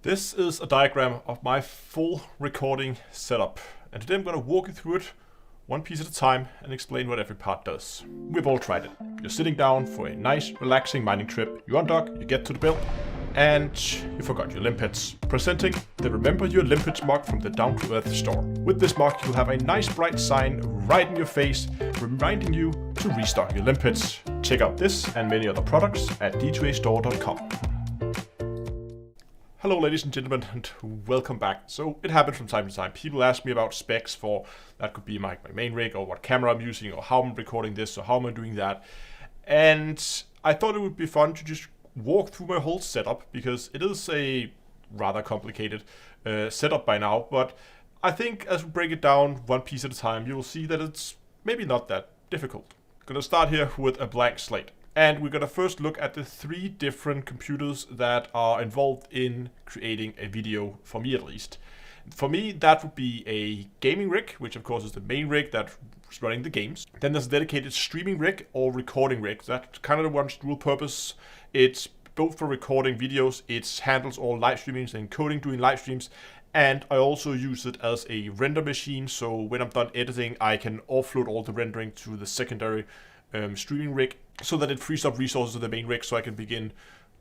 This is a diagram of my full recording setup, and today I'm going to walk you through it one piece at a time and explain what every part does. We've all tried it. You're sitting down for a nice, relaxing mining trip, you undock, you get to the build, and you forgot your limpets. Presenting the Remember Your Limpets mug from the Down to Earth store. With this mug, you'll have a nice bright sign right in your face, reminding you to restock your limpets. Check out this and many other products at d2astore.com. Hello ladies and gentlemen, and welcome back. So it happens from time to time. People ask me about specs for, that could be my main rig, or what camera I'm using, or how I'm recording this, or how am I doing that. And I thought it would be fun to just walk through my whole setup, because it is a rather complicated setup by now. But I think as we break it down one piece at a time, you will see that it's maybe not that difficult. I'm gonna start here with a blank slate. And we're going to first look at the three different computers that are involved in creating a video, for me at least. For me, that would be a gaming rig, which of course is the main rig that's running the games. Then there's a dedicated streaming rig or recording rig. That's kind of the one's dual purpose. It's both for recording videos, it handles all live streamings and encoding during live streams. And I also use it as a render machine, so when I'm done editing, I can offload all the rendering to the secondary streaming rig, so that it frees up resources of the main rig so I can begin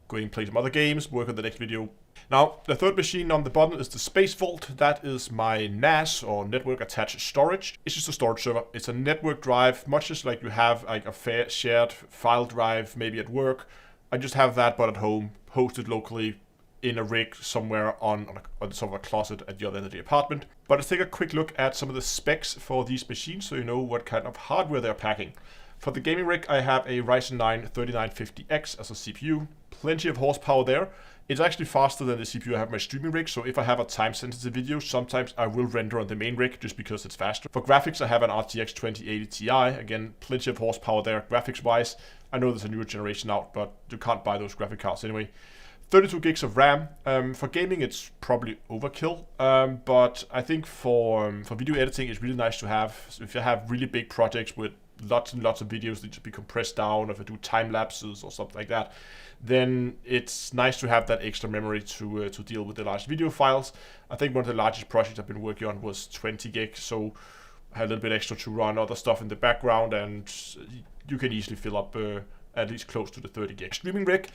going and play some other games, work on the next video. Now, the third machine on the bottom is the Space Vault. That is my NAS, or Network Attached Storage. It's just a storage server. It's a network drive, much as like you have like a shared file drive maybe at work. I just have that, but at home, hosted locally in a rig somewhere on sort of a closet at the other end of the apartment. But let's take a quick look at some of the specs for these machines so you know what kind of hardware they're packing. For the gaming rig, I have a Ryzen 9 3950X as a CPU. Plenty of horsepower there. It's actually faster than the CPU I have in my streaming rig, so if I have a time-sensitive video, sometimes I will render on the main rig just because it's faster. For graphics, I have an RTX 2080 Ti. Again, plenty of horsepower there graphics-wise. I know there's a newer generation out, but you can't buy those graphic cards anyway. 32 gigs of RAM. For gaming, it's probably overkill, but I think for video editing, it's really nice to have. So if you have really big projects with lots and lots of videos that should be compressed down, or if I do time lapses or something like that, then it's nice to have that extra memory to deal with the large video files. I think one of the largest projects I've been working on was 20 gig, so I had a little bit extra to run other stuff in the background, and you can easily fill up at least close to the 30 gig. Streaming rig,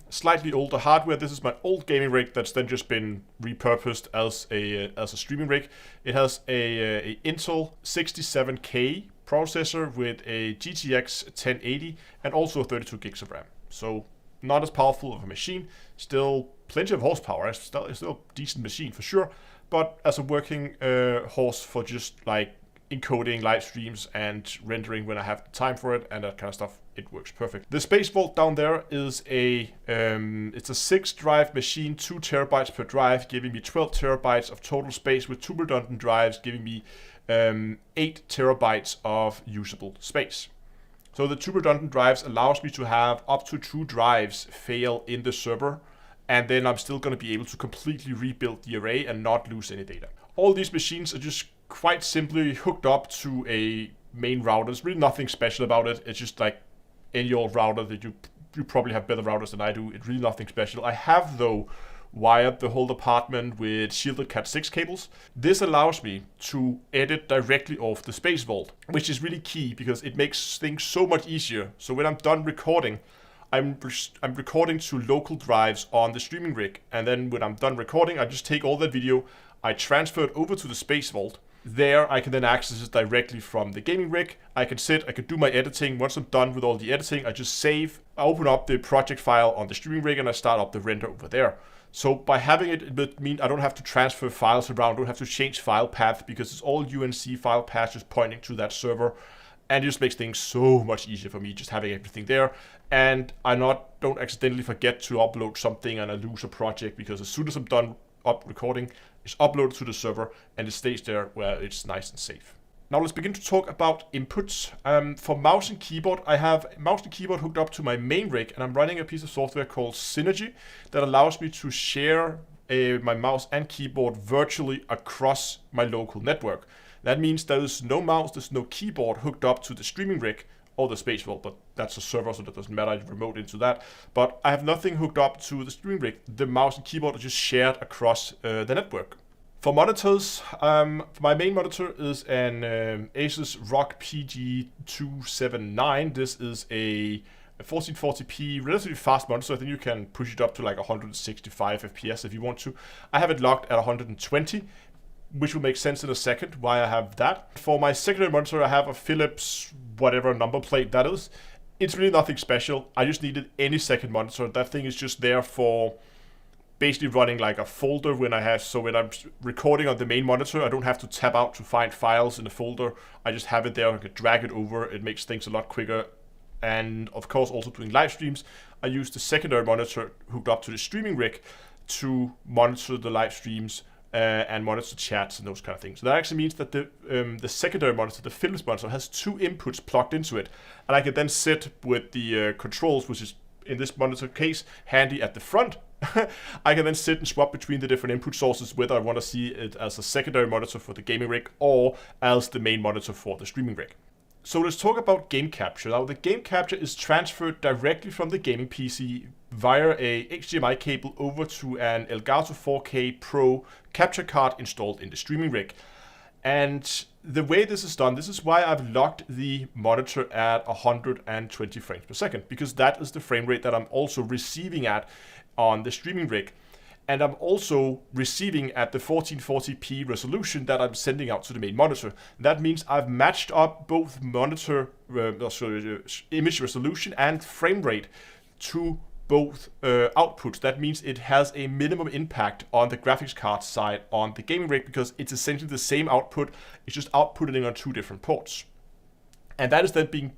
slightly older hardware. This is my old gaming rig that's then just been repurposed as a streaming rig. It has a Intel 67K processor with a GTX 1080 and also 32 gigs of RAM. So not as powerful of a machine, still plenty of horsepower. It's still a decent machine for sure, but as a working horse for just like encoding live streams and rendering when I have time for it and that kind of stuff, it works perfect. The Space Vault down there is it's a 6-drive machine, 2 terabytes per drive, giving me 12 terabytes of total space with 2 redundant drives, giving me 8 terabytes of usable space. So the 2 redundant drives allows me to have up to 2 drives fail in the server, and then I'm still going to be able to completely rebuild the array and not lose any data. All these machines are just quite simply hooked up to a main router. There's really nothing special about it. It's just like any old router that you probably have better routers than I do. It's really nothing special. I have though wired the whole apartment with shielded Cat6 cables. This allows me to edit directly off the Space Vault, which is really key because it makes things so much easier. So when I'm done recording, I'm recording to local drives on the streaming rig, and then when I'm done recording, I just take all that video, I transfer it over to the Space Vault. There I can then access it directly from the gaming rig. I can do my editing. Once I'm done with all the editing, I just save, I open up the project file on the streaming rig, and I start up the render over there. So by having it would mean I don't have to transfer files around, I don't have to change file path, because it's all UNC file paths just pointing to that server. And it just makes things so much easier for me just having everything there. And I don't accidentally forget to upload something and I lose a project, because as soon as I'm done recording, it's uploaded to the server and it stays there where it's nice and safe. Now let's begin to talk about inputs. For mouse and keyboard, I have mouse and keyboard hooked up to my main rig, and I'm running a piece of software called Synergy that allows me to share my mouse and keyboard virtually across my local network. That means there's no mouse, there's no keyboard hooked up to the streaming rig or the space vault, but that's a server, so that doesn't matter. I remote into that. But I have nothing hooked up to the streaming rig. The mouse and keyboard are just shared across the network. For monitors, my main monitor is an Asus ROG PG279. This is a 1440p, relatively fast monitor. I think you can push it up to like 165 FPS if you want to. I have it locked at 120, which will make sense in a second why I have that. For my secondary monitor, I have a Philips, whatever number plate that is. It's really nothing special. I just needed any second monitor. That thing is just there for basically running like a folder when I'm recording on the main monitor, I don't have to tab out to find files in the folder. I just have it there, I can drag it over. It makes things a lot quicker. And of course, also doing live streams, I use the secondary monitor hooked up to the streaming rig to monitor the live streams and monitor chats and those kind of things. So that actually means that the secondary monitor, the Philips monitor, has two inputs plugged into it. And I can then sit with the controls, which is in this monitor case, handy at the front. I can then sit and swap between the different input sources, whether I want to see it as a secondary monitor for the gaming rig or as the main monitor for the streaming rig. So let's talk about game capture. Now the game capture is transferred directly from the gaming PC via a HDMI cable over to an Elgato 4K Pro capture card installed in the streaming rig. And the way this is done, this is why I've locked the monitor at 120 frames per second, because that is the frame rate that I'm also receiving at on the streaming rig. And I'm also receiving at the 1440p resolution that I'm sending out to the main monitor. That means I've matched up both monitor image resolution and frame rate to both outputs. That means it has a minimum impact on the graphics card side on the gaming rig, because it's essentially the same output, it's just outputting on two different ports. And that is then being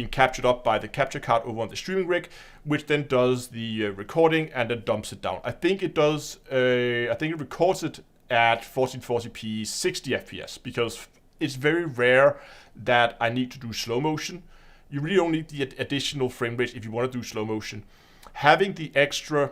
captured up by the capture card over on the streaming rig, which then does the recording and then dumps it down. I think it does. I think it records it at 1440p 60 FPS, because it's very rare that I need to do slow motion. You really don't need the additional frame rate if you want to do slow motion. Having the extra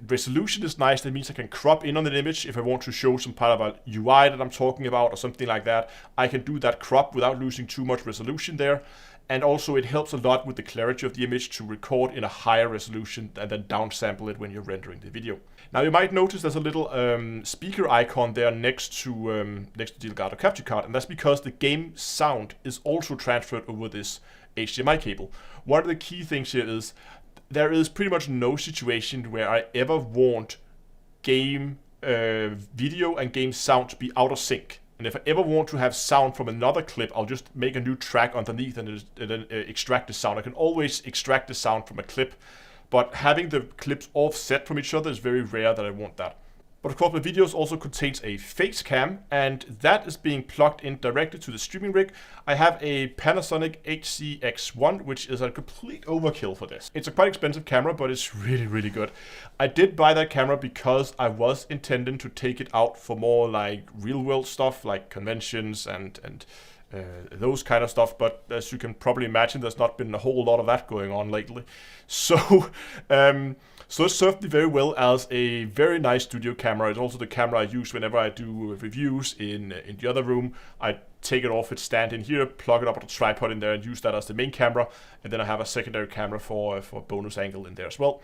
resolution is nice. That means I can crop in on an image if I want to show some part of a UI that I'm talking about or something like that. I can do that crop without losing too much resolution there. And also it helps a lot with the clarity of the image to record in a higher resolution and then downsample it when you're rendering the video. Now you might notice there's a little speaker icon there next to the Elgato capture card, and that's because the game sound is also transferred over this HDMI cable. One of the key things here is there is pretty much no situation where I ever want game video and game sound to be out of sync. And if I ever want to have sound from another clip, I'll just make a new track underneath and then extract the sound. I can always extract the sound from a clip, but having the clips offset from each other is very rare that I want that. But of course, my videos also contains a face cam, and that is being plugged in directly to the streaming rig. I have a Panasonic HCX1, which is a complete overkill for this. It's a quite expensive camera, but it's really, really good. I did buy that camera because I was intending to take it out for more like real world stuff, like conventions and those kind of stuff. But as you can probably imagine, there's not been a whole lot of that going on lately. So, so it served me very well as a very nice studio camera. It's also the camera I use whenever I do reviews in the other room. I take it off its stand in here, plug it up on a tripod in there, and use that as the main camera. And then I have a secondary camera for bonus angle in there as well.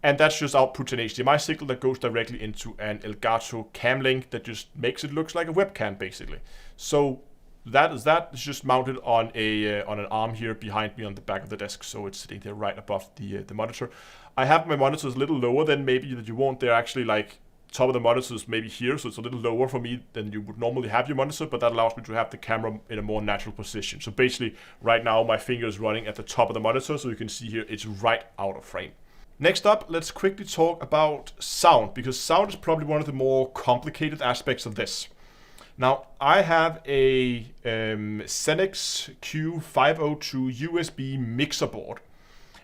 And that just outputs an HDMI signal that goes directly into an Elgato cam link that just makes it look like a webcam, basically. So that is that. It's just mounted on an arm here behind me on the back of the desk, so it's sitting there right above the monitor. I have my monitors a little lower than maybe that you want. They're actually like top of the monitor is maybe here, so it's a little lower for me than you would normally have your monitor, but that allows me to have the camera in a more natural position. So basically, right now my finger is running at the top of the monitor, so you can see here it's right out of frame. Next up, let's quickly talk about sound, because sound is probably one of the more complicated aspects of this. Now, I have a Xenix Q502 USB mixer board.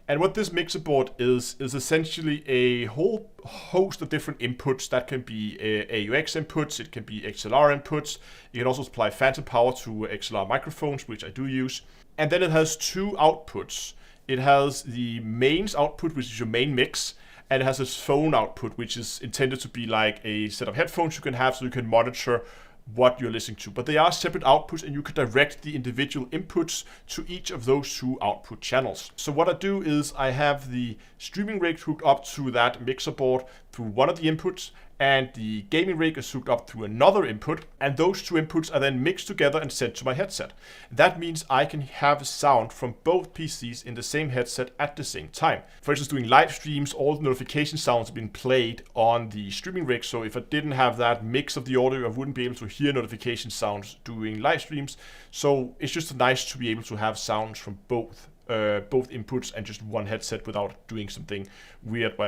And what this mixer board is essentially a whole host of different inputs. That can be AUX inputs, it can be XLR inputs. You can also supply phantom power to XLR microphones, which I do use. And then it has two outputs. It has the mains output, which is your main mix, and it has its phone output, which is intended to be like a set of headphones you can have so you can monitor what you're listening to, but they are separate outputs and you can direct the individual inputs to each of those two output channels. So what I do is I have the streaming rig hooked up to that mixer board through one of the inputs, and the gaming rig is hooked up through another input, and those two inputs are then mixed together and sent to my headset. That means I can have sound from both PCs in the same headset at the same time. For instance, doing live streams, all the notification sounds have been played on the streaming rig, so if I didn't have that mix of the audio, I wouldn't be able to hear notification sounds doing live streams. So it's just nice to be able to have sounds from both inputs and just one headset without doing something weird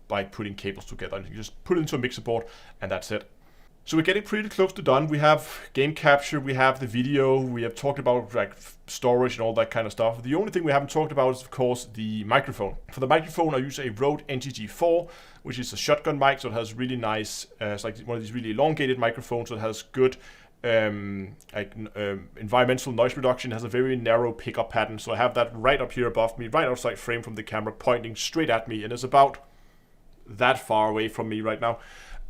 by putting cables together. And you just put it into a mixer board and that's it. So we're getting pretty close to done. We have game capture, we have the video, we have talked about like storage and all that kind of stuff. The only thing we haven't talked about is of course the microphone. For the microphone I use a Rode NGG4, which is a shotgun mic, so it has really nice, it's like one of these really elongated microphones, so it has good environmental noise reduction. It has a very narrow pickup pattern, so I have that right up here above me, right outside frame from the camera, pointing straight at me, and it's about that far away from me right now.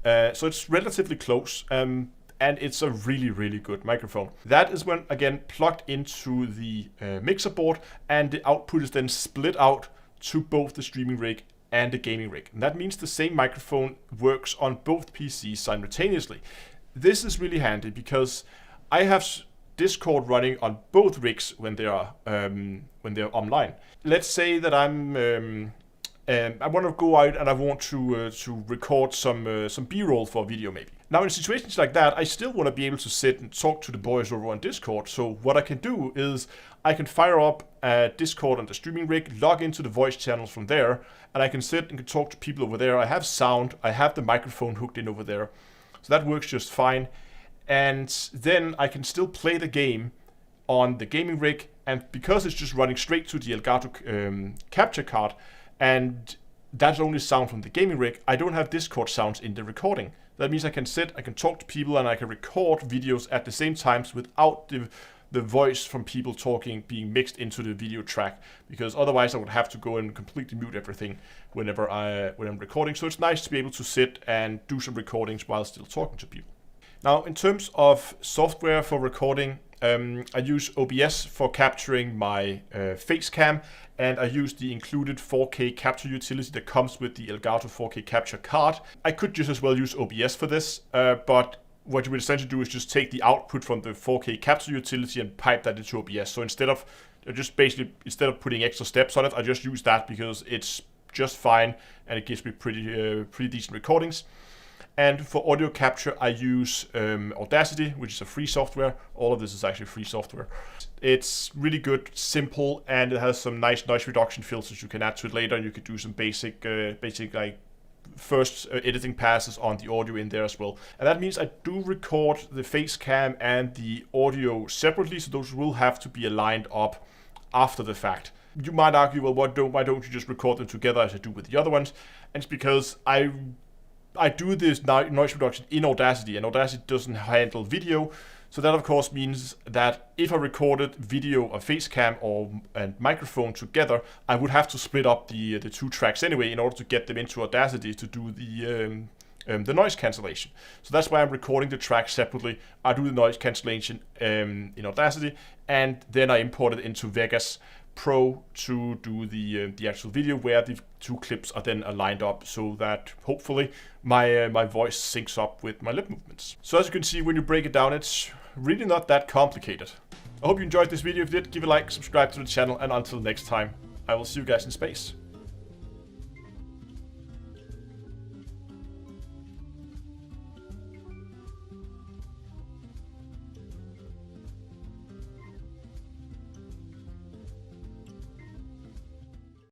So it's relatively close, and it's a really, really good microphone. That is when, again, plugged into the mixer board, and the output is then split out to both the streaming rig and the gaming rig. And that means the same microphone works on both PCs simultaneously. This is really handy because I have Discord running on both rigs when they are online. Let's say that I want to go out and I want to record some B-roll for a video maybe. Now in situations like that, I still want to be able to sit and talk to the boys over on Discord. So what I can do is I can fire up Discord on the streaming rig, log into the voice channels from there, and I can sit and talk to people over there. I have sound, I have the microphone hooked in over there. So that works just fine. And then I can still play the game on the gaming rig, and because it's just running straight to the Elgato capture card, and that's only sound from the gaming rig, I don't have Discord sounds in the recording. That means I can sit, I can talk to people, and I can record videos at the same times without the voice from people talking being mixed into the video track, because otherwise I would have to go and completely mute everything when I'm recording. So it's nice to be able to sit and do some recordings while still talking to people. Now in terms of software for recording, I use OBS for capturing my face cam, and I use the included 4K capture utility that comes with the Elgato 4K capture card. I could just as well use OBS for this, but what you would essentially do is just take the output from the 4K capture utility and pipe that into OBS. So instead of putting extra steps on it, I just use that because it's just fine and it gives me pretty decent recordings. And for audio capture, I use Audacity, which is a free software. All of this is actually free software. It's really good, simple, and it has some nice noise reduction filters you can add to it later. You could do some basic like first editing passes on the audio in there as well. And that means I do record the face cam and the audio separately, so those will have to be aligned up after the fact. You might argue, well, why don't you just record them together as I do with the other ones? And it's because I do this noise reduction in Audacity, and Audacity doesn't handle video. So that of course means that if I recorded video or face cam and microphone together, I would have to split up the two tracks anyway in order to get them into Audacity to do the noise cancellation. So that's why I'm recording the tracks separately. I do the noise cancellation in Audacity, and then I import it into Vegas Pro to do the actual video, where the two clips are then aligned up so that hopefully my voice syncs up with my lip movements. So as you can see, when you break it down, it's really not that complicated. I hope you enjoyed this video. If you did, give a like, subscribe to the channel, and until next time, I will see you guys in space.